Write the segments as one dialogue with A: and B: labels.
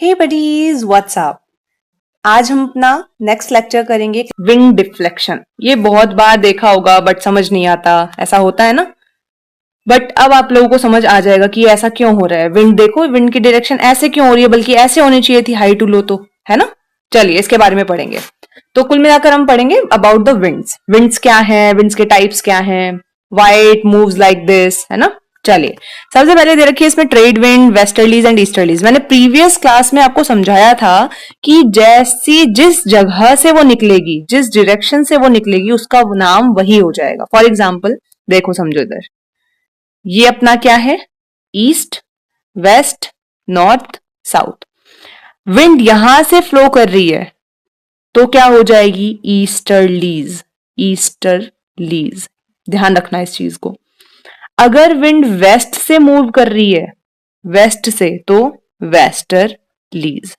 A: हे buddies, what's up. आज हम अपना नेक्स्ट लेक्चर करेंगे विंड डिफ्लेक्शन। ये बहुत बार देखा होगा बट समझ नहीं आता, ऐसा होता है ना। बट अब आप लोगों को समझ आ जाएगा कि ऐसा क्यों हो रहा है। विंड देखो, विंड की डायरेक्शन ऐसे क्यों हो रही है, बल्कि ऐसे होनी चाहिए थी, हाई टू लो, तो है ना। चलिए इसके बारे में पढ़ेंगे। तो कुल मिलाकर हम पढ़ेंगे अबाउट द विंड्स। विंड्स क्या है, विंड्स के टाइप्स क्या हैं, why it moves like this, है ना। चलिए सबसे पहले दे रखी है इसमें trade wind, westerlies and easterlies. मैंने प्रीवियस क्लास में आपको समझाया था कि जैसी जिस जगह से वो निकलेगी, जिस डायरेक्शन से वो निकलेगी, उसका नाम वही हो जाएगा। फॉर एग्जाम्पल देखो, समझो इधर, ये अपना क्या है, east, west, north, south. Wind यहां से फ्लो कर रही है तो क्या हो जाएगी, ईस्टर्लीज। ईस्टर्लीज, ध्यान रखना इस चीज को। अगर विंड वेस्ट से मूव कर रही है, वेस्ट से, तो वेस्टर्लीज।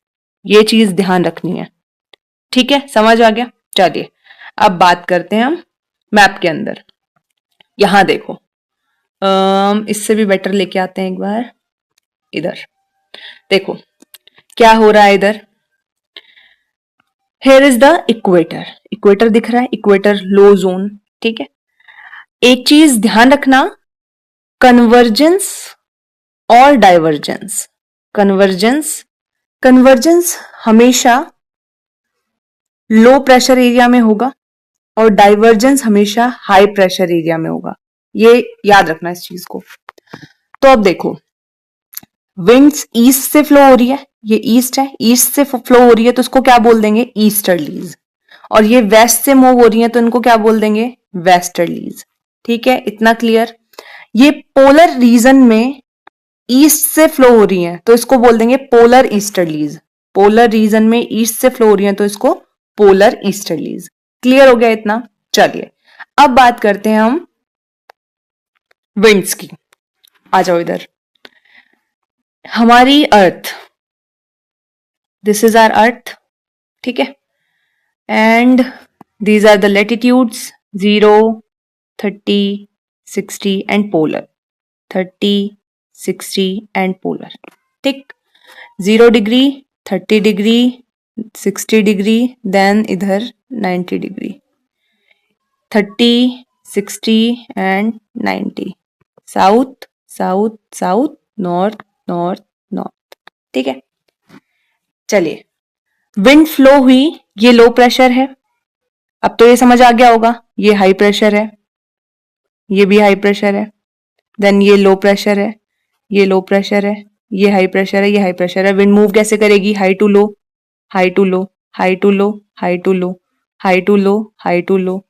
A: ये चीज ध्यान रखनी है, ठीक है, समझ आ गया। चलिए अब बात करते हैं हम मैप के अंदर। यहां देखो, इससे भी बेटर लेके आते हैं एक बार। इधर देखो क्या हो रहा है इधर। Here is the equator. Equator दिख रहा है, इक्वेटर लो जोन, ठीक है। एक चीज ध्यान रखना, कन्वर्जेंस और डाइवर्जेंस। कन्वर्जेंस हमेशा लो प्रेशर एरिया में होगा और डाइवर्जेंस हमेशा हाई प्रेशर एरिया में होगा। ये याद रखना इस चीज को। तो अब देखो, विंड्स ईस्ट से फ्लो हो रही है, ये ईस्ट है, ईस्ट से फ्लो हो रही है तो इसको क्या बोल देंगे, ईस्टर्लीज। और ये वेस्ट से मूव हो रही है तो इनको क्या बोल देंगे, वेस्टर्लीज। ठीक है, इतना क्लियर। ये पोलर रीजन में ईस्ट से फ्लो हो रही है तो इसको बोल देंगे पोलर ईस्टर्लीज। पोलर रीजन में ईस्ट से फ्लो हो रही है तो इसको पोलर ईस्टर्लीज। क्लियर हो गया इतना। चलिए अब बात करते हैं हम विंड्स की। आ जाओ इधर, हमारी earth, this is our earth, ठीक है। And these are the latitudes 0, 30, 60 and polar. 30, 60 and polar, ठीक। 0 डिग्री, 30 डिग्री, 60 डिग्री, देन इधर 90 degree. 30, 60 and 90। South, south, south, north, north, north, ठीक है। चलिए, विंड फ्लो हुई, ये लो प्रेशर है। अब तो ये समझ आ गया होगा, ये हाई प्रेशर है, ये भी हाई प्रेशर है। देन ये लो प्रेशर है, ये लो प्रेशर है, ये हाई प्रेशर है, ये हाई प्रेशर है। विंड मूव कैसे करेगी, high to low, high to low, high to low, high to low, high to low, high to low,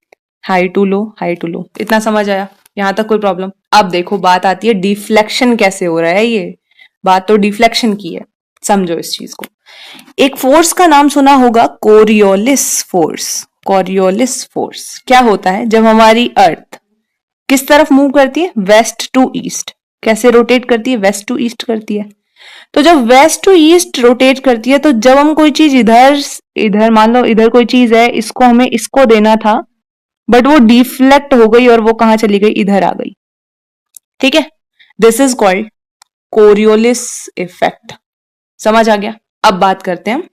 A: high to low, high to low. इतना समझ आया, यहां तक कोई प्रॉब्लम। अब देखो बात आती है डिफ्लेक्शन कैसे हो रहा है। ये बात तो डिफ्लेक्शन की है, समझो इस चीज को। एक फोर्स का नाम सुना होगा, कोरियोलिस फोर्स। कोरियोलिस फोर्स क्या होता है, जब हमारी अर्थ किस तरफ मूव करती है, वेस्ट टू ईस्ट। कैसे रोटेट करती है, वेस्ट टू ईस्ट करती है। तो जब वेस्ट टू ईस्ट रोटेट करती है तो जब हम कोई चीज इधर इधर मान लो इधर कोई चीज है, इसको हमें इसको देना था, बट वो डिफ्लेक्ट हो गई और वो कहां चली गई, इधर आ गई, ठीक है। This is called Coriolis effect. समझ आ गया। अब बात करते हैं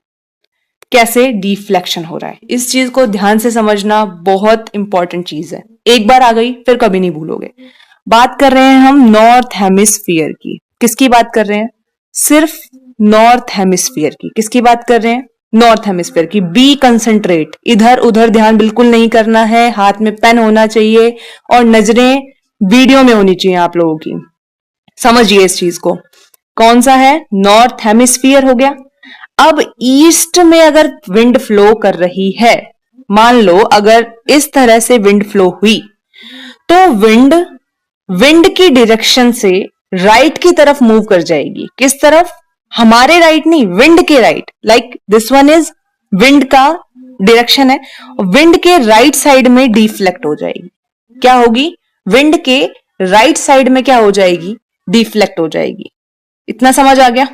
A: कैसे डिफ्लेक्शन हो रहा है। इस चीज को ध्यान से समझना बहुत इंपॉर्टेंट चीज है, एक बार आ गई फिर कभी नहीं भूलोगे। बात कर रहे हैं हम नॉर्थ हेमिस्फीयर की। किसकी बात कर रहे हैं, सिर्फ नॉर्थ हेमिस्फीयर की। किसकी बात कर रहे हैं, नॉर्थ हेमिस्फीयर की। बी कंसंट्रेट, इधर उधर ध्यान बिल्कुल नहीं करना है, हाथ में पेन होना चाहिए और नजरें वीडियो में होनी चाहिए आप लोगों की। समझिए इस चीज को। कौन सा है, नॉर्थ हेमिस्फीयर हो गया। अब ईस्ट में अगर विंड फ्लो कर रही है, मान लो अगर इस तरह से विंड फ्लो हुई, तो विंड की डायरेक्शन से राइट की तरफ मूव कर जाएगी। किस तरफ, हमारे राइट नहीं, विंड के right. Like this one is wind का डायरेक्शन है, विंड के राइट साइड में डिफ्लेक्ट हो जाएगी। क्या होगी, विंड के राइट साइड में क्या हो जाएगी, डिफ्लेक्ट हो जाएगी। इतना समझ आ गया।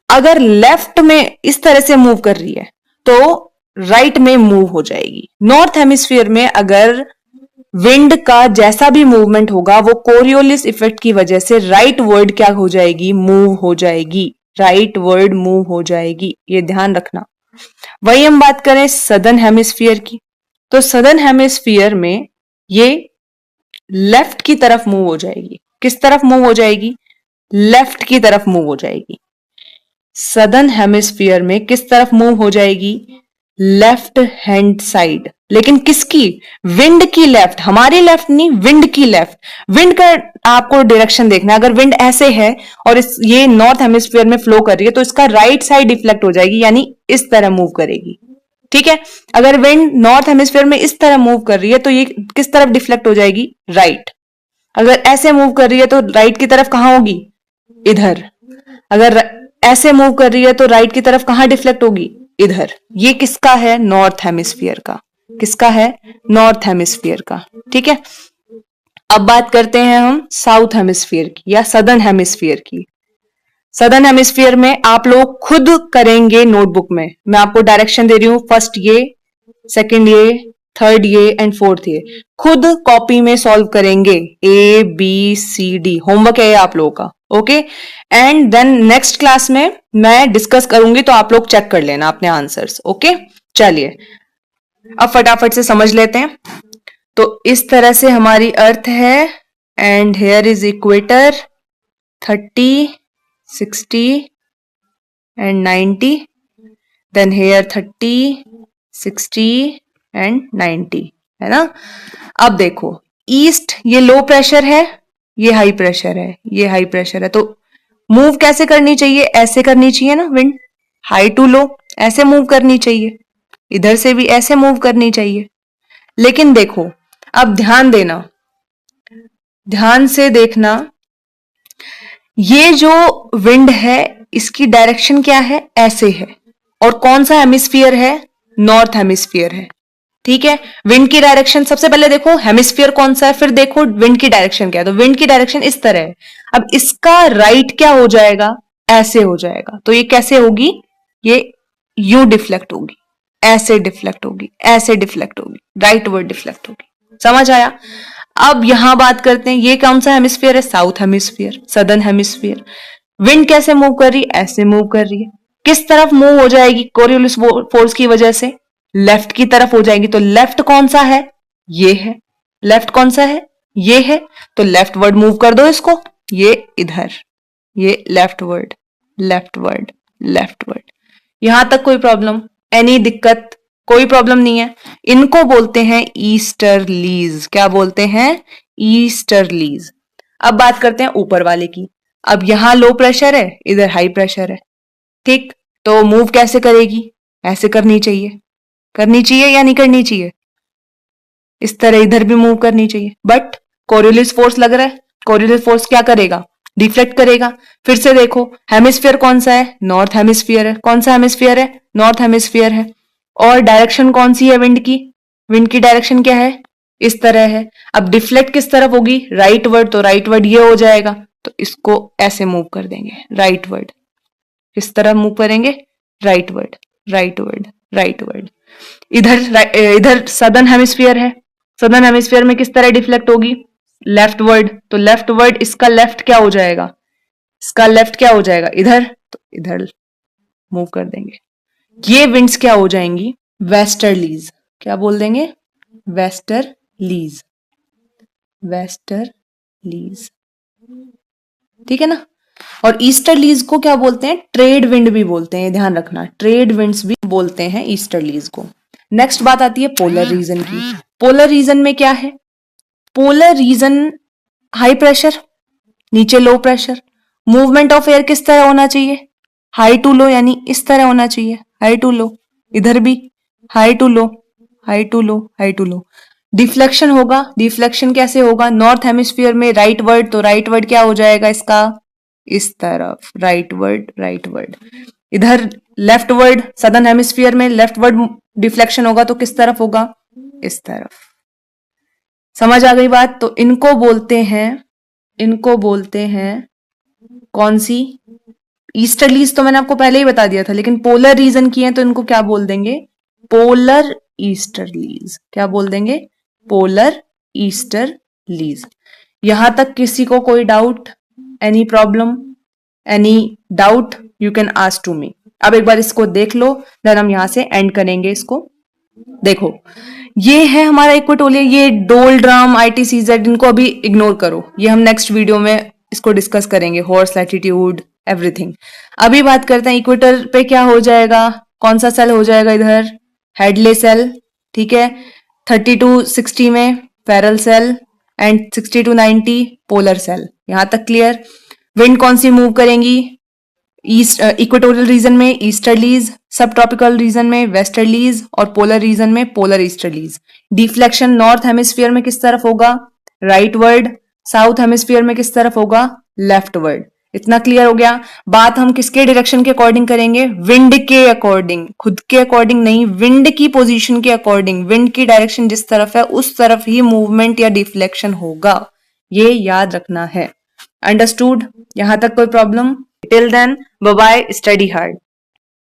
A: अगर लेफ्ट में इस तरह से मूव कर रही है तो राइट में मूव हो जाएगी। नॉर्थ हेमिस्फीयर में अगर विंड का जैसा भी मूवमेंट होगा वो कोरियोलिस इफेक्ट की वजह से राइट वर्ड क्या हो जाएगी, मूव हो जाएगी। राइट वर्ड मूव हो जाएगी, ये ध्यान रखना। वही हम बात करें सदर्न हेमिस्फीयर की, तो सदर्न हेमिस्फीयर में ये लेफ्ट की तरफ मूव हो जाएगी। किस तरफ मूव हो जाएगी? लेफ्ट की तरफ मूव हो जाएगी। सदर्न हेमिस्फीयर में किस तरफ मूव हो जाएगी? Left hand side. लेकिन किसकी? विंड की लेफ्ट, हमारी लेफ्ट नहीं, विंड की लेफ्ट। विंड का आपको डायरेक्शन देखना है। अगर विंड ऐसे है और ये नॉर्थ हेमिस्फीयर में फ्लो कर रही है तो इसका राइट साइड डिफ्लेक्ट हो जाएगी, यानी इस तरह मूव करेगी। ठीक है, अगर विंड नॉर्थ हेमिस्फीयर में इस तरह मूव कर रही है तो ये किस तरफ डिफ्लेक्ट हो जाएगी? राइट। अगर ऐसे मूव कर रही है तो राइट की तरफ कहां होगी? इधर। अगर ऐसे मूव कर रही है तो राइट की तरफ कहां डिफ्लेक्ट होगी? इधर। ये किसका है? नॉर्थ हेमिस्फीयर का। किसका है? नॉर्थ हेमिस्फीयर का। ठीक है, अब बात करते हैं हम साउथ हेमिस्फीयर की या सदर्न हेमिस्फीयर की। सदर्न हेमिस्फीयर में आप लोग खुद करेंगे नोटबुक में, मैं आपको डायरेक्शन दे रही हूं, फर्स्ट ये, सेकंड ये, थर्ड ये एंड फोर्थ ये। खुद कॉपी में सॉल्व करेंगे, A B C D, homework है ये आप लोगों का। Okay, and then next class में मैं डिस्कस करूंगी तो आप लोग चेक कर लेना अपने आंसर्स। ओके, चलिए अब फटाफट से समझ लेते हैं। तो इस तरह से हमारी अर्थ है and here is equator, 30, 60 and 90, then here 30, 60 and 90, है ना। अब देखो ईस्ट ये लो प्रेशर है, ये हाई प्रेशर है, ये हाई प्रेशर है, तो मूव कैसे करनी चाहिए? ऐसे करनी चाहिए ना विंड, हाई टू लो ऐसे मूव करनी चाहिए, इधर से भी ऐसे मूव करनी चाहिए। लेकिन देखो अब ध्यान देना, ध्यान से देखना, ये जो विंड है इसकी डायरेक्शन क्या है? ऐसे है। और कौन सा हेमिस्फीयर है? नॉर्थ हेमिस्फीयर है। ठीक है, विंड की डायरेक्शन सबसे पहले देखो हेमिस्फीयर कौन सा है, फिर देखो विंड की डायरेक्शन क्या है। तो विंड की डायरेक्शन इस तरह है। अब इसका राइट क्या हो जाएगा? ऐसे हो जाएगा। तो ये कैसे होगी? ये यू डिफ्लेक्ट होगी, ऐसे डिफ्लेक्ट होगी, ऐसे डिफ्लेक्ट होगी, राइट वर्ड डिफ्लेक्ट होगी। समझ आया? अब यहां बात करते हैं ये कौन सा हेमिस्फीयर है? South hemisphere, southern hemisphere. Wind कैसे मूव कर रही है? ऐसे मूव कर रही है। किस तरफ मूव हो जाएगी? कोरियोलिस फोर्स की वजह से लेफ्ट की तरफ हो जाएगी। तो लेफ्ट कौन सा है? ये है। लेफ्ट कौन सा है? ये है। तो लेफ्ट वर्ड मूव कर दो इसको, ये इधर, ये left word, left word, left word. यहां तक कोई प्रॉब्लम? एनी दिक्कत? कोई प्रॉब्लम नहीं है। इनको बोलते हैं ईस्टर्लीज। क्या बोलते हैं? ईस्टर्लीज। अब बात करते हैं ऊपर वाले की। अब यहां लो प्रेशर है, इधर हाई प्रेशर है। ठीक, तो मूव कैसे करेगी? ऐसे करनी चाहिए, करनी चाहिए या नहीं करनी चाहिए? इस तरह इधर भी मूव करनी चाहिए। बट कोरियोलिस फोर्स लग रहा है, कोरियोलिस फोर्स क्या करेगा? डिफ्लेक्ट करेगा। फिर से देखो हेमिस्फीयर कौन सा है? नॉर्थ हेमिस्फीयर है। कौन सा हेमिस्फीयर है? नॉर्थ हेमिस्फीयर है। और डायरेक्शन कौन सी है विंड की? विंड की डायरेक्शन क्या है? इस तरह है। अब डिफ्लेक्ट किस तरफ होगी? राइट वर्ड, तो राइट वर्ड ये हो जाएगा। तो इसको ऐसे मूव कर देंगे, राइट वर्ड। किस तरह मूव करेंगे? Right word, rightward, rightward. इधर सदर्न हेमिस्फीयर है, सदर्न हेमिस्फीयर में किस तरह डिफ्लेक्ट होगी? लेफ्ट वर्ड, तो लेफ्ट वर्ड इसका लेफ्ट क्या हो जाएगा? इसका लेफ्ट क्या हो जाएगा? इधर, तो इधर मूव कर देंगे। ये विंड्स क्या हो जाएंगी? वेस्टर्लीज। क्या बोल देंगे? Westerlies, westerlies. ठीक है ना। और ईस्टर्लीज को क्या बोलते हैं? ट्रेड विंड भी बोलते हैं, ध्यान रखना, ट्रेड विंड्स भी बोलते हैं ईस्टर्लीज को। नेक्स्ट बात आती है पोलर रीजन की। पोलर रीजन में क्या है? पोलर रीजन हाई प्रेशर, नीचे low pressure. Movement of air किस तरह होना चाहिए? हाई टू लो, यानी इस तरह होना चाहिए, हाई टू लो। इधर भी high to low, high to low, high to low. Deflection होगा, डिफ्लेक्शन कैसे होगा? नॉर्थ हेमिस्फीयर में राइट वर्ड, तो राइट वर्ड क्या हो जाएगा इसका? इस तरफ, राइट वर्ड, राइट वर्ड। इधर लेफ्ट वर्ड, सदर्न हेमिस्फीयर में लेफ्ट वर्ड डिफ्लेक्शन होगा तो किस तरफ होगा? इस तरफ। समझ आ गई बात? तो इनको बोलते हैं, इनको बोलते हैं कौन सी? ईस्टर्लीज तो मैंने आपको पहले ही बता दिया था, लेकिन पोलर रीजन की है तो इनको क्या बोल देंगे? Polar easterlies. क्या बोल देंगे? Polar easterlies. यहां तक किसी को कोई doubt? Any problem? Any doubt? You can ask to me. अब एक बार इसको देख लो, देन हम यहां से एंड करेंगे इसको। देखो ये है हमारा इक्वेटोरियल, ये डोलड्रम, ITCZ, इनको अभी इग्नोर करो, ये हम नेक्स्ट वीडियो में इसको डिस्कस करेंगे, हॉर्स लैटिट्यूड एवरीथिंग। अभी बात करते हैं इक्वेटर पे क्या हो जाएगा, कौन सा सेल हो जाएगा इधर, हेडले सेल, ठीक है। 30 to 60 में Ferrel cell and 60 to 90 polar cell, यहां तक क्लियर। विंड कौन सी मूव करेंगी, ईस्ट इक्वेटोरियल रीजन में ईस्टर्लीज, सब ट्रॉपिकल रीजन में वेस्टर्लीज और पोलर रीजन में polar easterlies. Deflection north hemisphere में किस तरफ होगा, राइटवर्ड, साउथ हेमिस्फीयर में किस तरफ होगा, लेफ्टवर्ड। इतना क्लियर हो गया। बात हम किसके डायरेक्शन के अकॉर्डिंग करेंगे, विंड के अकॉर्डिंग, खुद के अकॉर्डिंग नहीं, विंड की पोजीशन के अकॉर्डिंग। विंड की डायरेक्शन जिस तरफ है उस तरफ ही मूवमेंट या डिफ्लेक्शन होगा, ये याद रखना है। अंडरस्टूड, यहां तक कोई problem? Till then bye bye, study hard.